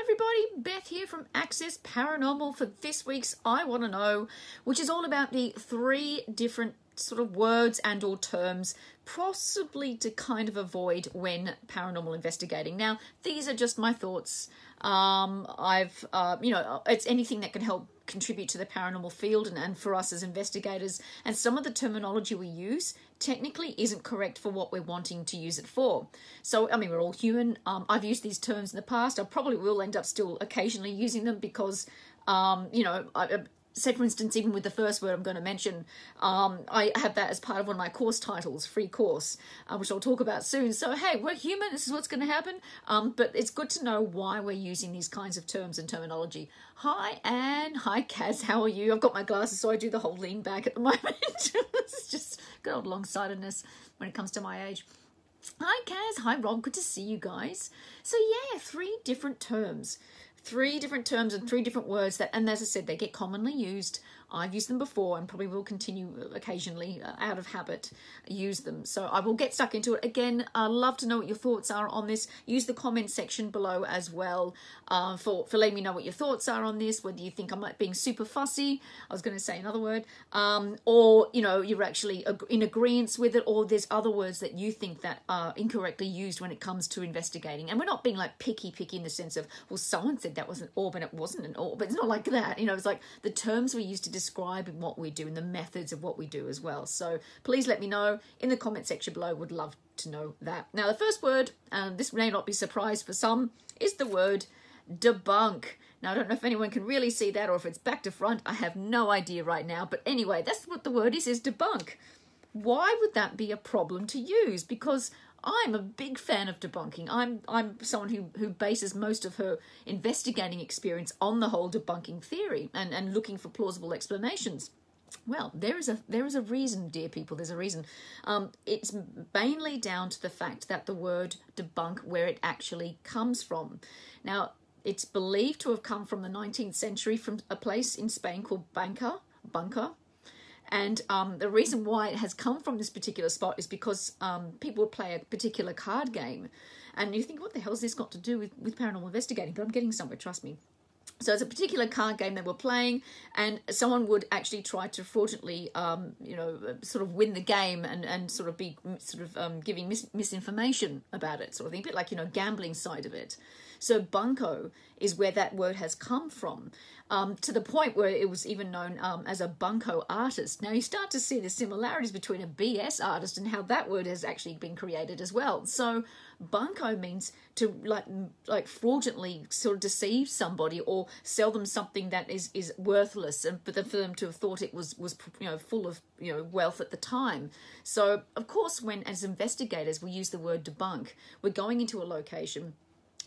everybody, Beth here from Access Paranormal for this week's I Want to Know, which is all about the 3 different sort of words and or terms possibly to kind of avoid when paranormal investigating. Now, these are just my thoughts. It's anything that can help contribute to the paranormal field and for us as investigators. And some of the terminology we use technically isn't correct for what we're wanting to use it for. So, I mean, we're all human. I've used these terms in the past. I probably will end up still occasionally using them because, say, for instance, even with the first word I'm going to mention, I have that as part of one of my course titles, free course, which I'll talk about soon. So, hey, we're human. This is what's going to happen. But it's good to know why we're using these kinds of terms and terminology. Hi, Anne. Hi, Kaz. How are you? I've got my glasses, so I do the whole lean back at the moment. It's just good old long-sightedness when it comes to my age. Hi, Kaz. Hi, Rob. Good to see you guys. So, yeah, 3 different terms. 3 different terms and 3 different words that, and as I said, they get commonly used. I've used them before and probably will continue occasionally out of habit use them. So I will get stuck into it. Again, I'd love to know what your thoughts are on this. Use the comment section below as well for letting me know what your thoughts are on this, whether you think I'm being super fussy, I was going to say another word, or, you know, you're actually in agreement with it, or there's other words that you think that are incorrectly used when it comes to investigating. And we're not being like picky in the sense of, well, someone said that was an orb and it wasn't an orb. But it's not like that. You know, it's like the terms we use to describe what we do and the methods of what we do as well. So please let me know in the comment section below. Would love to know that. Now, the first word, this may not be a surprise for some, is the word debunk. Now, I don't know if anyone can really see that or if it's back to front. I have no idea right now. But anyway, that's what the word is debunk. Why would that be a problem to use? Because I'm a big fan of debunking. I'm someone who bases most of her investigating experience on the whole debunking theory and looking for plausible explanations. Well, there is a reason, dear people. There's a reason. It's mainly down to the fact that the word debunk, where it actually comes from. Now, it's believed to have come from the 19th century from a place in Spain called Bunker. And the reason why it has come from this particular spot is because people would play a particular card game. And you think, what the hell has this got to do with paranormal investigating? But I'm getting somewhere, trust me. So it's a particular card game they were playing, and someone would actually try to fraudulently, sort of win the game and sort of be giving misinformation about it, sort of thing, a bit like, gambling side of it. So bunco is where that word has come from, to the point where it was even known as a bunco artist. Now you start to see the similarities between a BS artist and how that word has actually been created as well. So bunco means to like fraudulently sort of deceive somebody or sell them something that is worthless, and for them to have thought it was full of wealth at the time. So of course, when as investigators we use the word debunk, we're going into a location.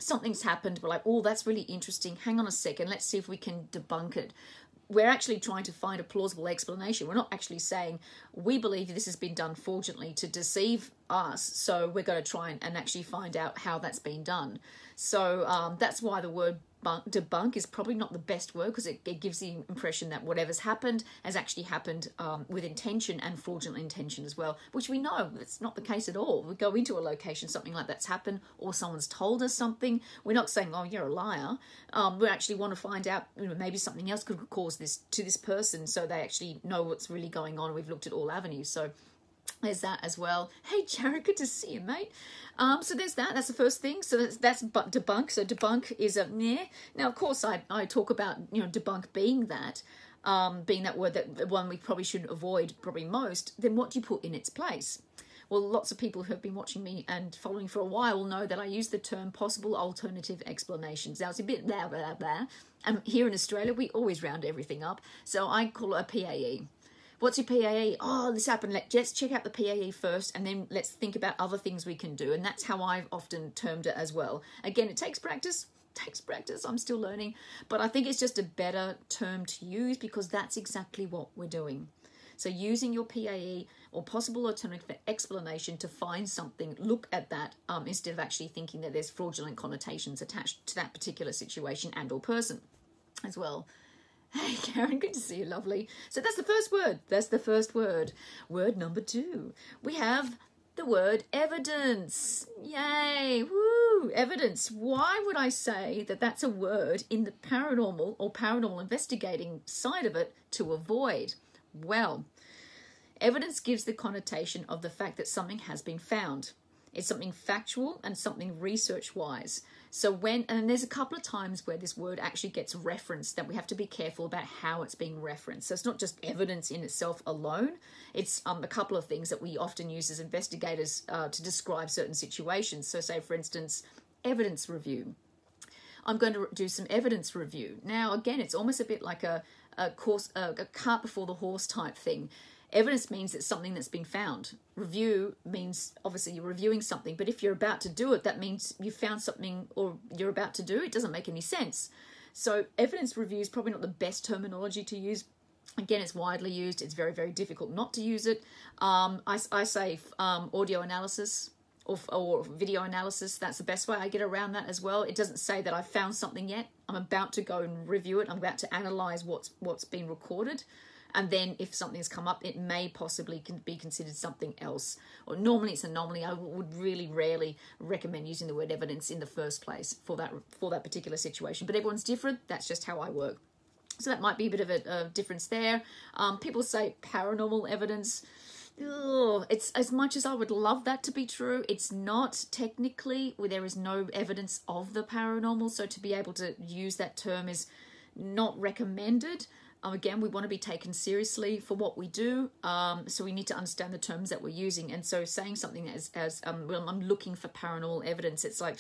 Something's happened, we're like, oh, that's really interesting. Hang on a second, let's see if we can debunk it. We're actually trying to find a plausible explanation. We're not actually saying, we believe this has been done fraudulently to deceive us, so we're going to try and actually find out how that's been done. So that's why the word debunk is probably not the best word, because it gives the impression that whatever's happened has actually happened with intention and fraudulent intention as well, which we know that's not the case at all. We go into a location, something like that's happened, or someone's told us something. We're not saying, oh, you're a liar. We actually want to find out, maybe something else could cause this to this person, so they actually know what's really going on. We've looked at all avenues. So there's that as well. Hey, Jared, good to see you, mate. So there's that. That's the first thing. So that's debunk. So debunk is a meh. Now, of course, I talk about, debunk being that word, that one we probably should avoid probably most. Then what do you put in its place? Well, lots of people who have been watching me and following for a while know that I use the term possible alternative explanations. Now, it's a bit blah, blah, blah. And here in Australia, we always round everything up. So I call it a PAE. What's your PAE? Oh, this happened. Let's check out the PAE first, and then let's think about other things we can do. And that's how I've often termed it as well. Again, it takes practice. I'm still learning. But I think it's just a better term to use, because that's exactly what we're doing. So using your PAE or possible alternative explanation to find something, look at that instead of actually thinking that there's fraudulent connotations attached to that particular situation and or person as well. Hey, Karen, good to see you, lovely. So that's the first word. That's the first word. Word number 2. We have the word evidence. Yay, woo. evidence. Why would I say that that's a word in the paranormal or paranormal investigating side of it to avoid? Well, evidence gives the connotation of the fact that something has been found. It's something factual and something research-wise. So and there's a couple of times where this word actually gets referenced that we have to be careful about how it's being referenced. So it's not just evidence in itself alone. It's a couple of things that we often use as investigators to describe certain situations. So say, for instance, evidence review. I'm going to do some evidence review. Now, again, it's almost a bit like a cart before the horse type thing. Evidence means it's something that's been found. Review means obviously you're reviewing something, but if you're about to do it, that means you found something or you're about to do it. It doesn't make any sense. So evidence review is probably not the best terminology to use. Again, it's widely used. It's very, very difficult not to use it. I say audio analysis or video analysis. That's the best way I get around that as well. It doesn't say that I've found something yet. I'm about to go and review it. I'm about to analyze what's been recorded. And then if something's come up, it may possibly be considered something else. Or normally it's an anomaly. I would really rarely recommend using the word evidence in the first place for that particular situation. But everyone's different. That's just how I work. So that might be a bit of a difference there. People say paranormal evidence. Ugh, it's as much as I would love that to be true, it's not technically. There is no evidence of the paranormal. So to be able to use that term is not recommended. Again, we want to be taken seriously for what we do, so we need to understand the terms that we're using. And so saying something as well, I'm looking for paranormal evidence, it's like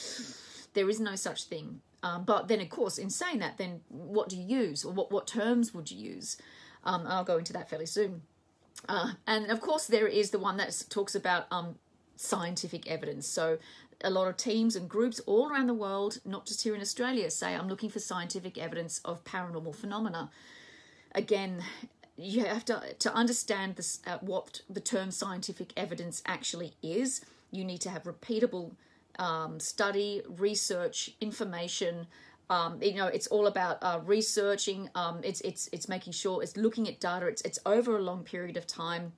there is no such thing. But then, of course, in saying that, then what do you use, or what terms would you use? I'll go into that fairly soon. And, of course, there is the one that talks about scientific evidence. So a lot of teams and groups all around the world, not just here in Australia, say I'm looking for scientific evidence of paranormal phenomena. Again, you have to understand this, what the term scientific evidence actually is. You need to have repeatable study, research, information. It's all about researching. It's making sure it's looking at data. It's over a long period of time.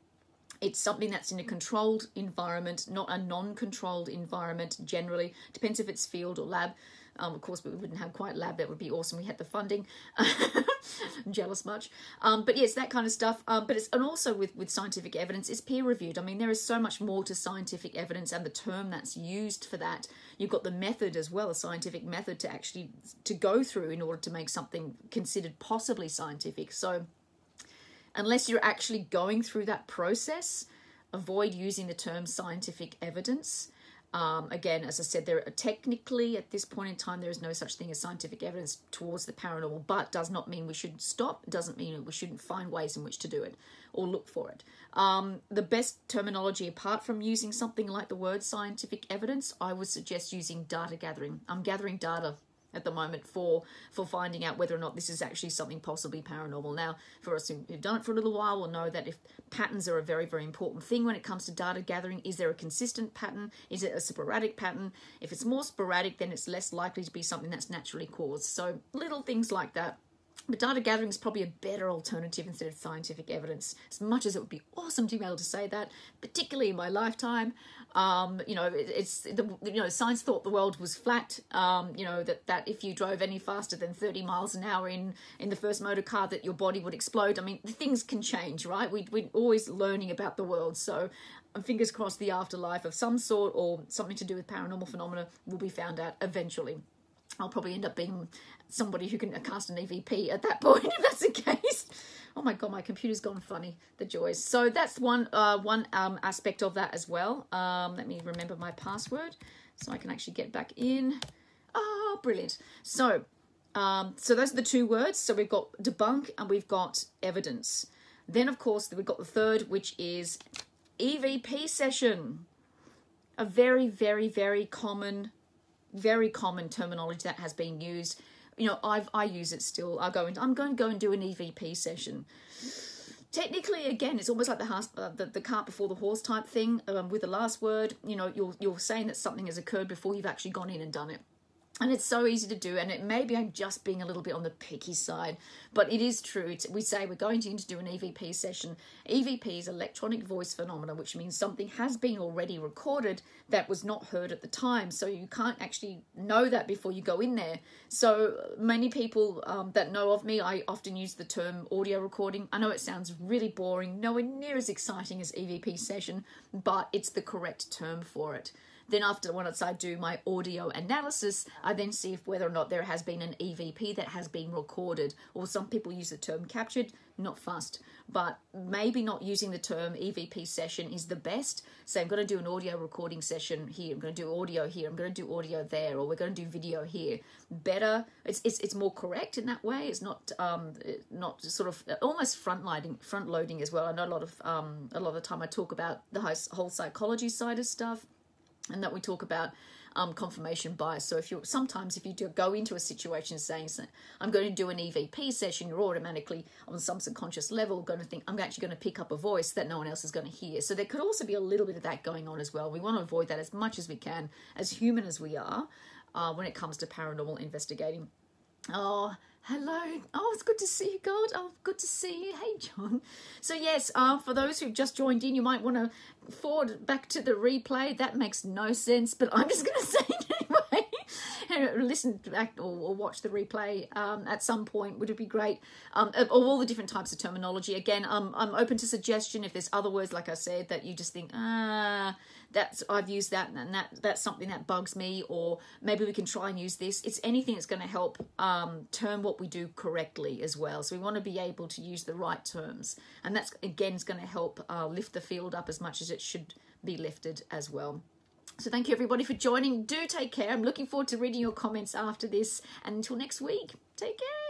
It's something that's in a controlled environment, not a non-controlled environment. Generally, depends if it's field or lab. Of course, we wouldn't have quite lab. That would be awesome. We had the funding. I'm jealous much. But yes, that kind of stuff. And also with scientific evidence, it's peer reviewed. I mean, there is so much more to scientific evidence and the term that's used for that. You've got the method as well, a scientific method to go through in order to make something considered possibly scientific. So unless you're actually going through that process, avoid using the term scientific evidence. Again, as I said, there are technically at this point in time, there is no such thing as scientific evidence towards the paranormal, but does not mean we should stop. It doesn't mean we shouldn't find ways in which to do it or look for it. The best terminology, apart from using something like the word scientific evidence, I would suggest using data gathering. I'm gathering data at the moment for finding out whether or not this is actually something possibly paranormal. Now, for us who've done it for a little while, we'll know that if patterns are a very, very important thing when it comes to data gathering. Is there a consistent pattern? Is it a sporadic pattern? If it's more sporadic, then it's less likely to be something that's naturally caused. So little things like that. But data gathering is probably a better alternative instead of scientific evidence. As much as it would be awesome to be able to say that, particularly in my lifetime, science thought the world was flat. That if you drove any faster than 30 miles an hour in the first motor car, that your body would explode. I mean, things can change, right? We're always learning about the world. So fingers crossed the afterlife of some sort or something to do with paranormal phenomena will be found out eventually. I'll probably end up being somebody who can cast an EVP at that point, if that's the case. Oh my God, my computer's gone funny. The joys. So that's one aspect of that as well. Let me remember my password so I can actually get back in. Oh, brilliant. So those are the two words. So we've got debunk and we've got evidence. Then, of course, we've got the third, which is EVP session. A very, very, very common terminology that has been used. I use it still. I'm going to go and do an EVP session. Technically, again, it's almost like the cart before the horse type thing with the last word. You're saying that something has occurred before you've actually gone in and done it. And it's so easy to do, and maybe I'm just being a little bit on the picky side, but it is true. We say we're going to do an EVP session. EVP is electronic voice phenomena, which means something has been already recorded that was not heard at the time. So you can't actually know that before you go in there. So many people that know of me, I often use the term audio recording. I know it sounds really boring, nowhere near as exciting as EVP session, but it's the correct term for it. Then after, once I do my audio analysis, I then see if whether or not there has been an EVP that has been recorded, or some people use the term captured, not fussed, but maybe not using the term EVP session is the best. So I'm going to do an audio recording session here, I'm going to do audio here, I'm going to do audio there, or we're going to do video here. Better, it's more correct in that way. It's not sort of almost front loading as well. I know a lot of the time I talk about the whole psychology side of stuff, and that we talk about confirmation bias. So if you do go into a situation saying, I'm going to do an EVP session, you're automatically on some subconscious level going to think, I'm actually going to pick up a voice that no one else is going to hear. So there could also be a little bit of that going on as well. We want to avoid that as much as we can, as human as we are, when it comes to paranormal investigating. Oh, hello. Oh, it's good to see you, God. Oh, good to see you. Hey, John. So yes, for those who've just joined in, you might want to forward back to the replay. That makes no sense, but I'm just going to say it anyway. And listen back or watch the replay at some point. Would it be great? Of all the different types of terminology. Again, I'm open to suggestion. If there's other words, like I said, that you just think, I've used that, and that's something that bugs me, or maybe we can try and use this. It's anything that's going to help term what we do correctly as well. So we want to be able to use the right terms, and that's again is going to help lift the field up as much as it should be lifted as well. So thank you everybody for joining. Do take care. I'm looking forward to reading your comments after this, and until next week, take care.